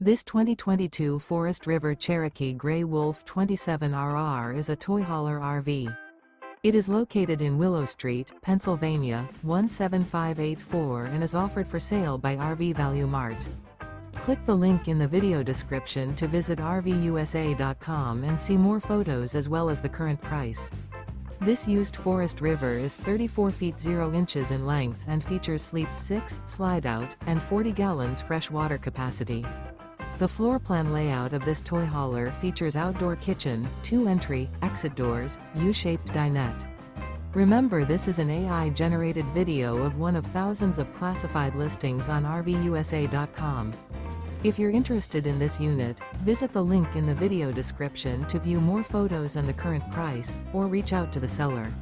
This 2022 Forest River Cherokee Grey Wolf 27RR is a toy hauler RV. It is located in Willow Street, Pennsylvania, 17584 and is offered for sale by RV Value Mart. Click the link in the video description to visit RVUSA.com and see more photos as well as the current price. This used Forest River is 34 feet 0 inches in length and features sleep 6, slide-out, and 40 gallons fresh water capacity. The floor plan layout of this toy hauler features outdoor kitchen, 2 entry, exit doors, U-shaped dinette. Remember, this is an AI-generated video of one of thousands of classified listings on RVUSA.com. If you're interested in this unit, visit the link in the video description to view more photos and the current price, or reach out to the seller.